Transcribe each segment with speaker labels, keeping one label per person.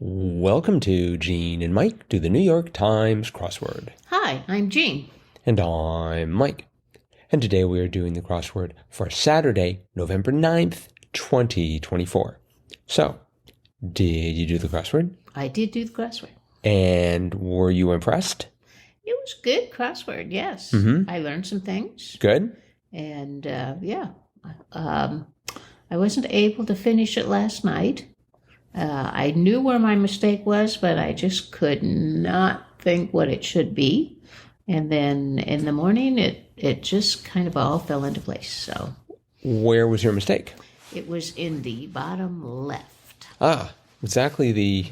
Speaker 1: Welcome to Gene and Mike do the New York Times crossword.
Speaker 2: Hi, I'm Jean.
Speaker 1: And I'm Mike. And today we are doing the crossword for Saturday, November 9th, 2024. So, did you do the crossword?
Speaker 2: I did do the crossword.
Speaker 1: And were you impressed?
Speaker 2: It was a good crossword, yes. I learned some things.
Speaker 1: Good.
Speaker 2: And, I wasn't able to finish it last night. I knew where my mistake was, but I just could not think what it should be. And then in the morning, it just kind of all fell into place. So,
Speaker 1: where was your mistake?
Speaker 2: It was in the bottom left.
Speaker 1: Exactly the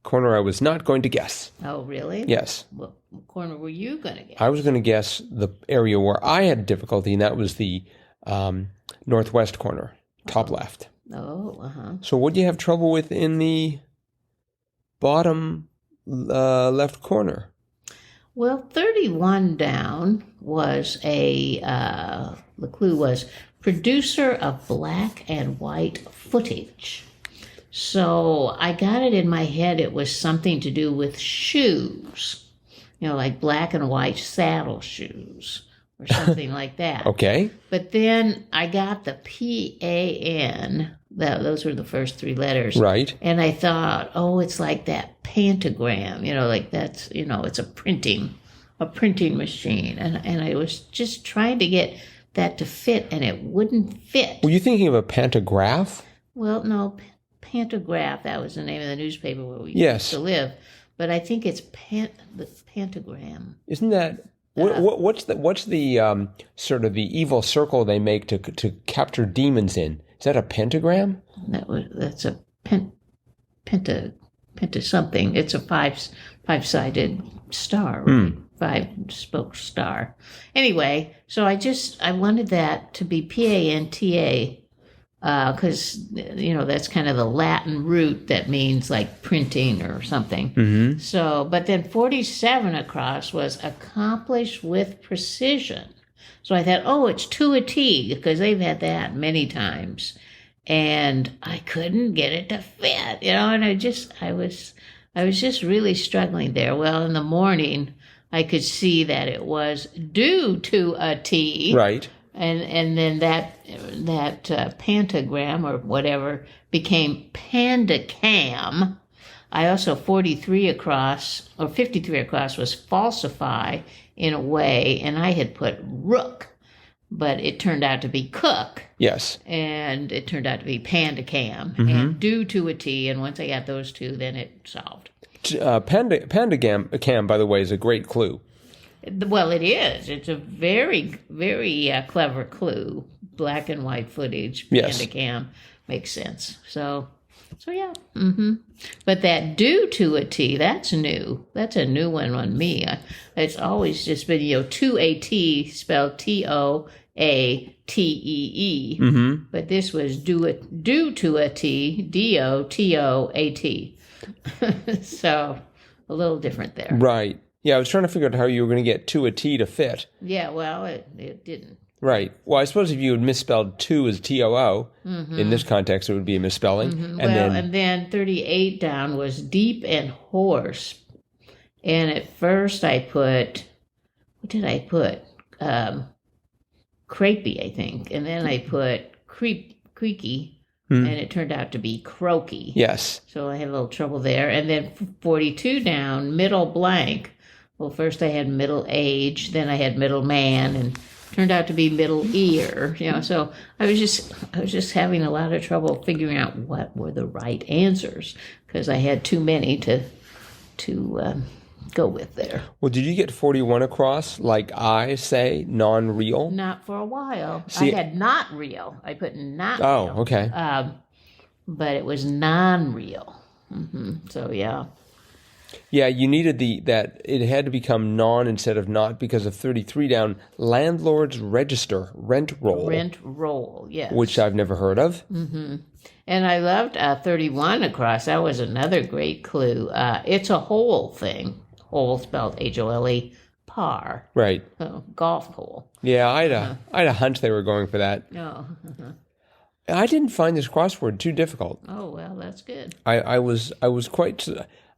Speaker 1: corner I was not going to guess.
Speaker 2: Oh, really?
Speaker 1: Yes.
Speaker 2: What corner were you going to guess?
Speaker 1: I was going to guess the area where I had difficulty, and that was the northwest corner, top left.
Speaker 2: Oh,
Speaker 1: So what do you have trouble with in the bottom left corner?
Speaker 2: Well, 31 down was the clue was producer of black and white footage. So I got it in my head it was something to do with shoes, like black and white saddle shoes or something like that.
Speaker 1: Okay.
Speaker 2: But then I got the P-A-N, those were the first three letters.
Speaker 1: Right.
Speaker 2: And I thought, it's like that pantogram, like that's, it's a printing machine. And I was just trying to get that to fit, and it wouldn't fit.
Speaker 1: Were you thinking of a pantograph?
Speaker 2: Well, no, Pantograph, that was the name of the newspaper where we
Speaker 1: Yes.
Speaker 2: used to live. But I think it's the pantogram.
Speaker 1: Isn't that... What's the sort of the evil circle they make to capture demons in? Is that a pentagram?
Speaker 2: That's a penta something. It's a five-sided star, right? Five-spoke star. Anyway, so I wanted that to be P-A-N-T-A because that's kind of the Latin root that means like printing or something. Mm-hmm. So, but then 47 across was accomplished with precision. So I thought, it's to a T, because they've had that many times, and I couldn't get it to fit. And I was just really struggling there. Well, in the morning, I could see that it was due to a T,
Speaker 1: right?
Speaker 2: And then that pantogram or whatever became pandacam. I also 43 across or 53 across was falsify in a way, and I had put rook, but it turned out to be cook.
Speaker 1: Yes.
Speaker 2: And it turned out to be pandacam and due to a T, and once I got those two, then it solved.
Speaker 1: Pandacam, by the way, is a great clue.
Speaker 2: Well, it is. It's a very, very clever clue. Black and white footage, pandacam, makes sense. So yeah. But that due to a T, that's new. That's a new one on me. It's always just been, to a T, spelled T-O-A-T-E-E. But this was due to a T, D-O-T-O-A-T. So a little different there.
Speaker 1: Right. Yeah, I was trying to figure out how you were going to get to a T to fit.
Speaker 2: Yeah, well, it didn't.
Speaker 1: Right. Well, I suppose if you had misspelled to as T-O-O, in this context, it would be a misspelling.
Speaker 2: And then 38 down was deep and hoarse. And at first I put, what did I put? Crepey, I think. And then I put creaky, and it turned out to be croaky.
Speaker 1: Yes.
Speaker 2: So I had a little trouble there. And then 42 down, middle blank. Well, first I had middle age, then I had middle man, and turned out to be middle ear. So I was just having a lot of trouble figuring out what were the right answers, because I had too many to go with there.
Speaker 1: Well, did you get 41 across, like I say, non-real?
Speaker 2: Not for a while. I had not real. I put not real.
Speaker 1: Oh, okay.
Speaker 2: But it was non-real. So, yeah.
Speaker 1: Yeah, you needed that it had to become non instead of not because of 33 down, landlord's register, rent roll.
Speaker 2: Rent roll, yes.
Speaker 1: Which I've never heard of.
Speaker 2: And I loved 31 across. That was another great clue. It's a hole thing. Hole spelled H-O-L-E, par.
Speaker 1: Right.
Speaker 2: Golf hole.
Speaker 1: Yeah, I had a hunch they were going for that.
Speaker 2: Oh.
Speaker 1: I didn't find this crossword too difficult.
Speaker 2: Oh, well, that's good.
Speaker 1: I was quite,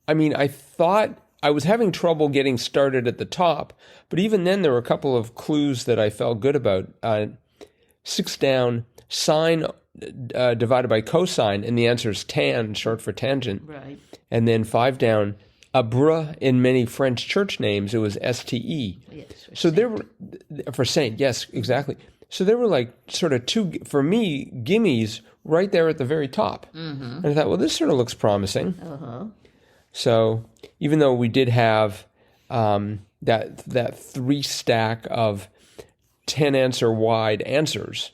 Speaker 1: I mean, I thought I was having trouble getting started at the top, but even then there were a couple of clues that I felt good about. 6 down, sine divided by cosine, and the answer is tan, short for tangent.
Speaker 2: Right.
Speaker 1: And then 5 down, abreu in many French church names, it was STE.
Speaker 2: Yes.
Speaker 1: So there were, for saint, yes, exactly. So there were like sort of two, for me, gimmies right there at the very top. And I thought, well, this sort of looks promising. So even though we did have that 3 stack of 10 answer wide answers,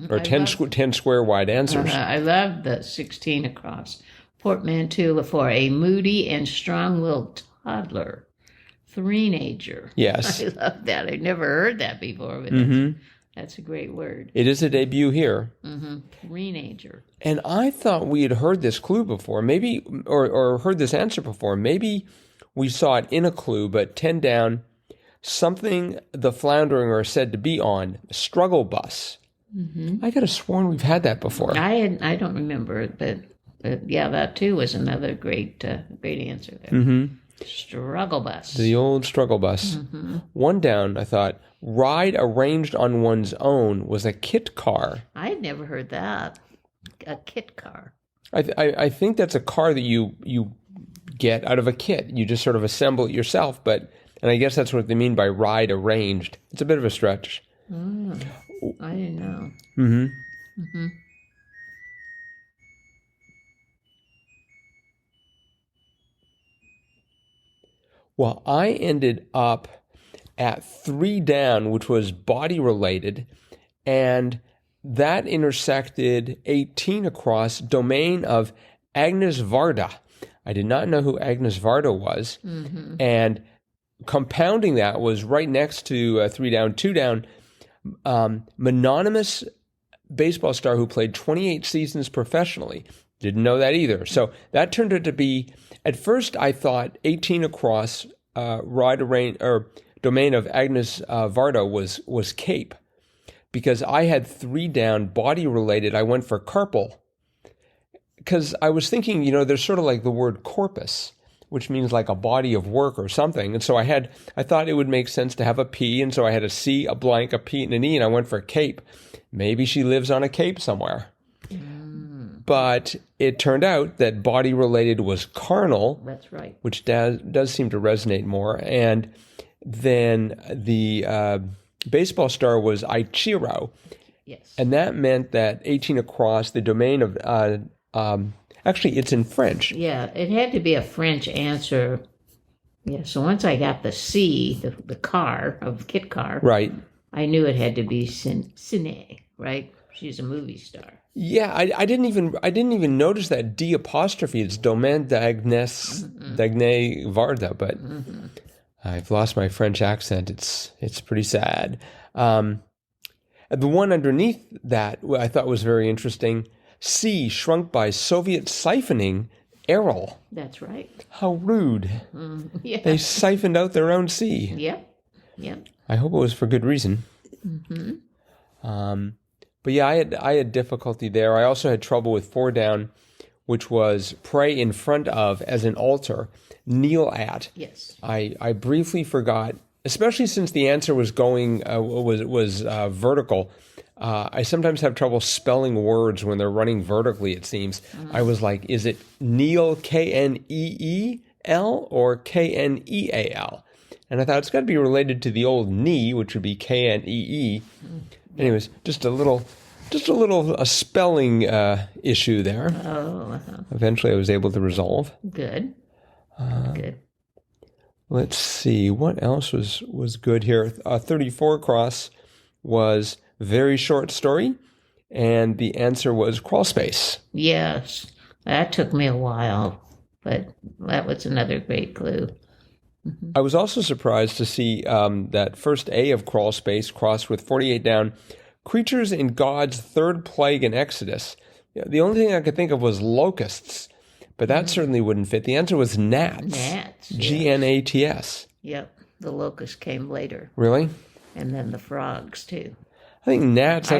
Speaker 1: or 10 square wide answers.
Speaker 2: I love the 16 across. Portmanteau for a moody and strong-willed toddler. Three-nager.
Speaker 1: Yes.
Speaker 2: I love that. I've never heard that before, but that's a great word.
Speaker 1: It is a debut here.
Speaker 2: Three-nager.
Speaker 1: And I thought we had heard this clue before, maybe, or heard this answer before. Maybe we saw it in a clue, but 10 down, something the floundering are said to be on, struggle bus. I could have sworn we've had that before.
Speaker 2: I don't remember it, but yeah, that too was another great answer there. Struggle bus.
Speaker 1: The old struggle bus. 1 down, I thought, ride arranged on one's own was a kit car.
Speaker 2: I had never heard that. A kit car.
Speaker 1: I think that's a car that you get out of a kit. You just sort of assemble it yourself, and I guess that's what they mean by ride arranged. It's a bit of a stretch.
Speaker 2: I didn't know.
Speaker 1: Well, I ended up at 3 down, which was body related, and that intersected 18 across, domain of Agnes Varda. I did not know who Agnes Varda was, and compounding that was right next to 3 down, 2 down, mononymous baseball star who played 28 seasons professionally. Didn't know that either. So that turned out to be, at first I thought 18 across, domain of Agnes Varda was Cape. Because I had 3 down, body related, I went for carpal. Because I was thinking, there's sort of like the word corpus, which means like a body of work or something. And so I thought it would make sense to have a P, and so I had a C, a blank, a P, and an E, and I went for Cape. Maybe she lives on a cape somewhere. But it turned out that body related was carnal.
Speaker 2: That's right.
Speaker 1: Which does seem to resonate more. And then the baseball star was Ichiro.
Speaker 2: Yes.
Speaker 1: And that meant that 18 across, the domain of, actually it's in French.
Speaker 2: Yeah, it had to be a French answer. Yeah, so once I got the C, the car, of kit car.
Speaker 1: Right.
Speaker 2: I knew it had to be Cine, right? She's a movie star.
Speaker 1: Yeah, I didn't even notice that D apostrophe. It's Domaine d'Agnes Varda, but I've lost my French accent. It's pretty sad. The one underneath that I thought was very interesting. C shrunk by Soviet siphoning Errol.
Speaker 2: That's right.
Speaker 1: How rude.
Speaker 2: Yeah.
Speaker 1: They siphoned out their own C.
Speaker 2: Yep.
Speaker 1: I hope it was for good reason. But yeah, I had difficulty there. I also had trouble with 4 down, which was pray in front of as an altar, kneel at.
Speaker 2: Yes.
Speaker 1: I briefly forgot, especially since the answer was going was vertical. I sometimes have trouble spelling words when they're running vertically, it seems. I was like, is it kneel, K-N-E-E-L, or K-N-E-A-L? And I thought it's got to be related to the old knee, which would be K-N-E-E. Anyways, just a little spelling issue there. Eventually I was able to resolve.
Speaker 2: Good. Good.
Speaker 1: Let's see, what else was good here? 34 across was very short story, and the answer was crawl space.
Speaker 2: Yes, that took me a while, but that was another great clue.
Speaker 1: I was also surprised to see that first A of crawl space crossed with 48 down, creatures in God's third plague in Exodus. The only thing I could think of was locusts, but that certainly wouldn't fit. The answer was gnats.
Speaker 2: Gnats.
Speaker 1: G-N-A-T-S.
Speaker 2: Yep, the locust came later.
Speaker 1: Really?
Speaker 2: And then the frogs, too.
Speaker 1: I think gnats.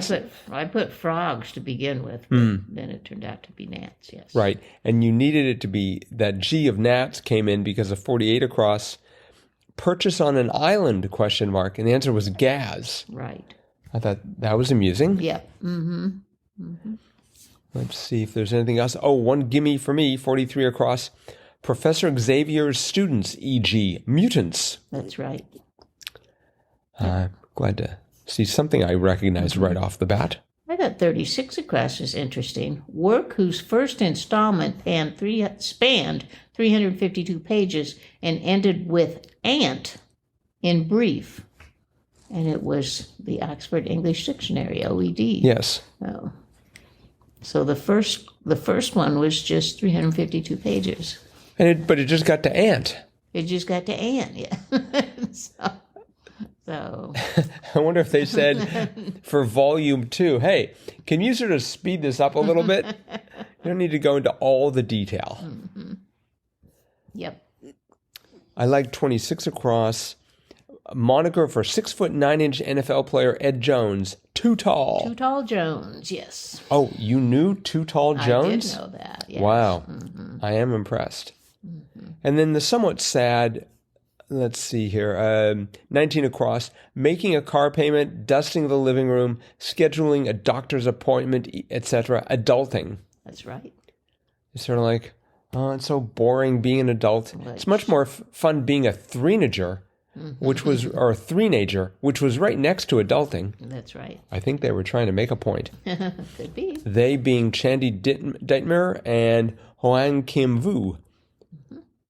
Speaker 2: I put frogs to begin with, but then it turned out to be gnats. Yes.
Speaker 1: Right, and you needed it to be that G of gnats came in because of 48 across. Purchase on an island? And the answer was gas.
Speaker 2: Right.
Speaker 1: I thought that was amusing.
Speaker 2: Yep. Mm-hmm.
Speaker 1: Let's see if there's anything else. Oh, one gimme for me, 43 across. Professor Xavier's students, e.g., mutants.
Speaker 2: That's right.
Speaker 1: Glad to see something I recognized right off the bat.
Speaker 2: I thought 36 across was interesting. Work whose first installment spanned 352 pages and ended with ant in brief. And it was the Oxford English Dictionary, OED.
Speaker 1: Yes.
Speaker 2: Oh. So the first one was just 352 pages.
Speaker 1: But it just got to ant.
Speaker 2: It just got to ant, yeah. So.
Speaker 1: I wonder if they said for volume 2, hey, can you sort of speed this up a little bit? You don't need to go into all the detail.
Speaker 2: Mm-hmm. Yep.
Speaker 1: I like 26 across. Moniker for 6'9" NFL player Ed Jones. Too tall.
Speaker 2: Too Tall Jones, yes.
Speaker 1: Oh, you knew Too Tall Jones?
Speaker 2: I did know that, yes.
Speaker 1: Wow.
Speaker 2: Mm-hmm.
Speaker 1: I am impressed. Mm-hmm. And then the somewhat sad, let's see here, 19 across, making a car payment, dusting the living room, scheduling a doctor's appointment, etc. Adulting.
Speaker 2: That's right.
Speaker 1: It's sort of like, oh, it's so boring being an adult. It's much more fun being a three-nager, which was right next to adulting.
Speaker 2: That's right.
Speaker 1: I think they were trying to make a point.
Speaker 2: Could be.
Speaker 1: They being Chandy Dietmer and Hoang Kim Vu,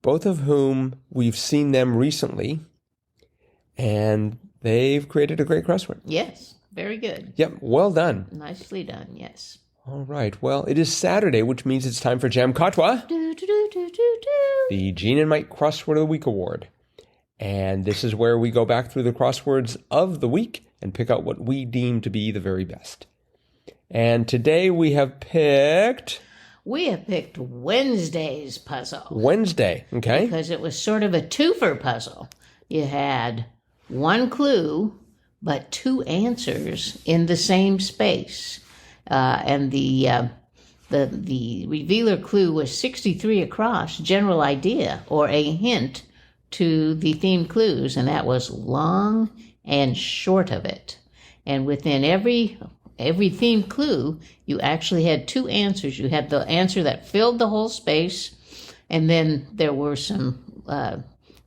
Speaker 1: both of whom we've seen them recently, and they've created a great crossword.
Speaker 2: Yes, very good.
Speaker 1: Yep, well done.
Speaker 2: Nicely done, yes.
Speaker 1: All right, well, it is Saturday, which means it's time for Jam Katwa, the Gene and Mike Crossword of the Week Award. And this is where we go back through the crosswords of the week and pick out what we deem to be the very best. And today we have picked...
Speaker 2: Wednesday's puzzle.
Speaker 1: Wednesday, okay.
Speaker 2: Because it was sort of a twofer puzzle. You had one clue, but two answers in the same space. And the revealer clue was 63 across, general idea, or a hint to the theme clues, and that was long and short of it. And within every theme clue, you actually had two answers. You had the answer that filled the whole space, and then there were some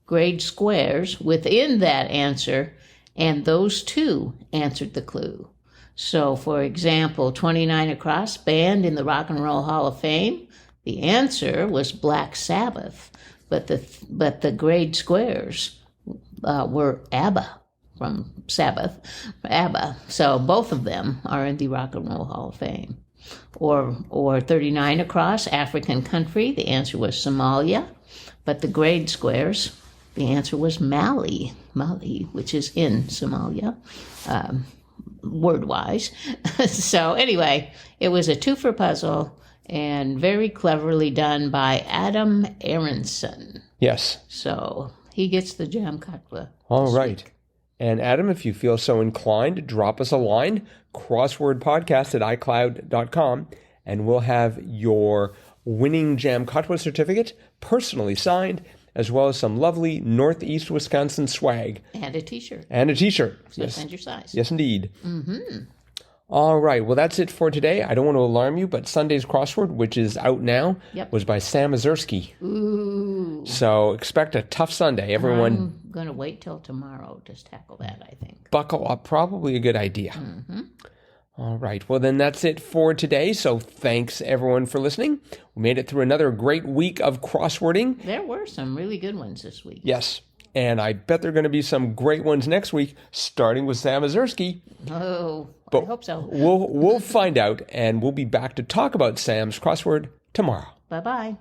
Speaker 2: grade squares within that answer, and those two answered the clue. So, for example, 29 across, band in the Rock and Roll Hall of Fame. The answer was Black Sabbath, but the grade squares were ABBA. From Sabbath, ABBA. So both of them are in the Rock and Roll Hall of Fame. Or 39 across, African country. The answer was Somalia. But the grade squares, the answer was Mali, which is in Somalia, word-wise. So anyway, it was a twofer puzzle and very cleverly done by Adam Aronson.
Speaker 1: Yes.
Speaker 2: So he gets the Jam Katwa.
Speaker 1: All right. And Adam, if you feel so inclined, drop us a line, crosswordpodcast@icloud.com, and we'll have your winning Jam Katwa certificate personally signed, as well as some lovely Northeast Wisconsin swag.
Speaker 2: And a T-shirt. So
Speaker 1: yes.
Speaker 2: Send your size.
Speaker 1: Yes, indeed.
Speaker 2: Mm-hmm.
Speaker 1: All right. Well, that's it for today. I don't want to alarm you, but Sunday's crossword, which is out now, was by Sam Mazursky.
Speaker 2: Ooh.
Speaker 1: So expect a tough Sunday. Everyone...
Speaker 2: I'm going to wait till tomorrow to tackle that, I think.
Speaker 1: Buckle up. Probably a good idea.
Speaker 2: Mm-hmm.
Speaker 1: All right. Well, then that's it for today. So thanks, everyone, for listening. We made it through another great week of crosswording.
Speaker 2: There were some really good ones this week.
Speaker 1: Yes. And I bet there are going to be some great ones next week, starting with Sam Mazursky.
Speaker 2: Oh,
Speaker 1: but
Speaker 2: I hope so.
Speaker 1: We'll find out, and we'll be back to talk about Sam's crossword tomorrow.
Speaker 2: Bye-bye.